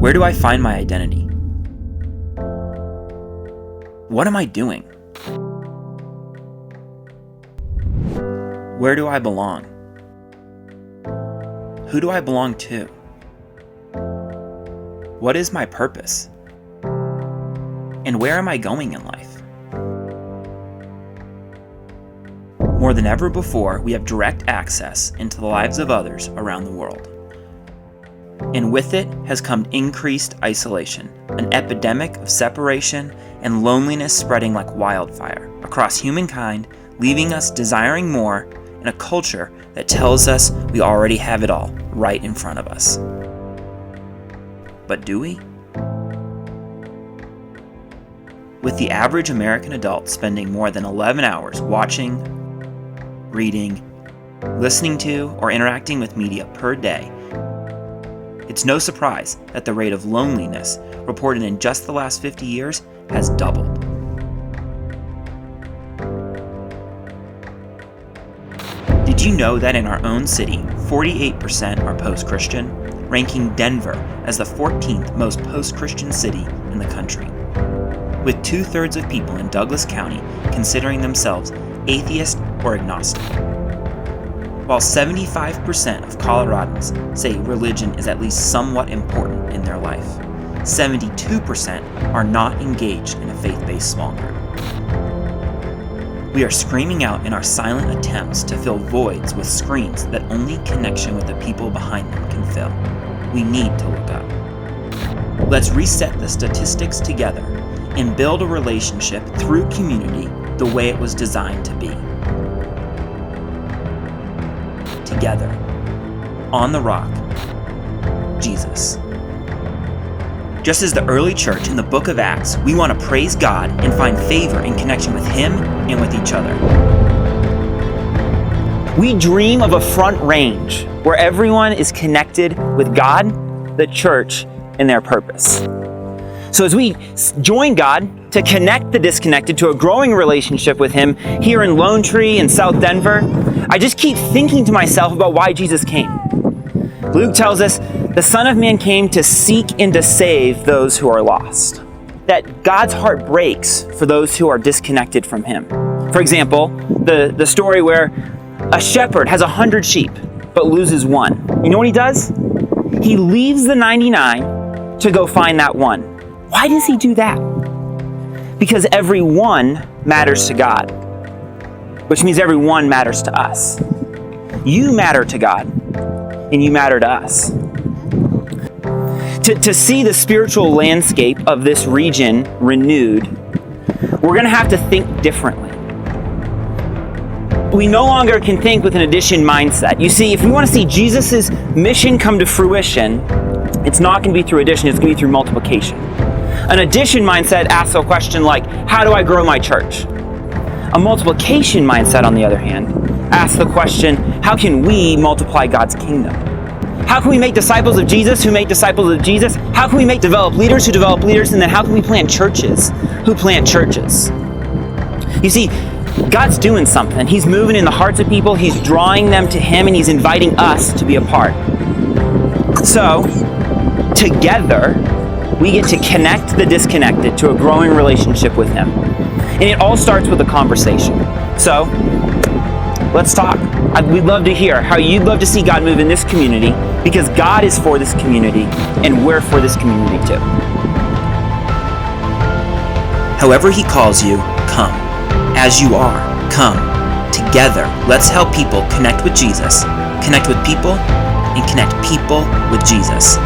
Where do I find my identity? What am I doing? Where do I belong? Who do I belong to? What is my purpose? And where am I going in life? More than ever before, we have direct access into the lives of others around the world. And with it has come increased isolation, an epidemic of separation and loneliness spreading like wildfire across humankind, leaving us desiring more in a culture that tells us we already have it all right in front of us. But do we? With the average American adult spending more than 11 hours watching, reading, listening to, or interacting with media per day, it's no surprise that the rate of loneliness reported in just the last 50 years has doubled. Did you know that in our own city, 48% are post-Christian, ranking Denver as the 14th most post-Christian city in the country, with 2/3 of people in Douglas County considering themselves atheist or agnostic? While 75% of Coloradans say religion is at least somewhat important in their life, 72% are not engaged in a faith-based small group. We are screaming out in our silent attempts to fill voids with screens that only connection with the people behind them can fill. We need to look up. Let's reset the statistics together and build a relationship through community the way it was designed to be. Together, on the rock, Jesus. Just as the early church in the book of Acts, we want to praise God and find favor in connection with Him and with each other. We dream of a front range where everyone is connected with God, the church, and their purpose. So as we join God to connect the disconnected to a growing relationship with Him here in Lone Tree in South Denver, I just keep thinking to myself about why Jesus came. Luke tells us the Son of Man came to seek and to save those who are lost. That God's heart breaks for those who are disconnected from Him. For example, the story where a shepherd has 100 sheep but loses one. You know what he does? He leaves the 99 to go find that one. Why does he do that? Because every one matters to God, which means every one matters to us. You matter to God, and you matter to us. To see the spiritual landscape of this region renewed, we're going to have to think differently. We no longer can think with an addition mindset. You see, if we want to see Jesus' mission come to fruition, it's not going to be through addition, it's going to be through multiplication. An addition mindset asks a question like, how do I grow my church? A multiplication mindset, on the other hand, asks the question, how can we multiply God's kingdom? How can we make disciples of Jesus who make disciples of Jesus? How can we develop leaders who develop leaders? And then how can we plant churches who plant churches? You see, God's doing something. He's moving in the hearts of people. He's drawing them to Him, and He's inviting us to be a part. So, together, we get to connect the disconnected to a growing relationship with Him. And it all starts with a conversation. So, let's talk. We'd love to hear how you'd love to see God move in this community, because God is for this community, and we're for this community too. However He calls you, come. As you are, come. Together, let's help people connect with Jesus, connect with people, and connect people with Jesus.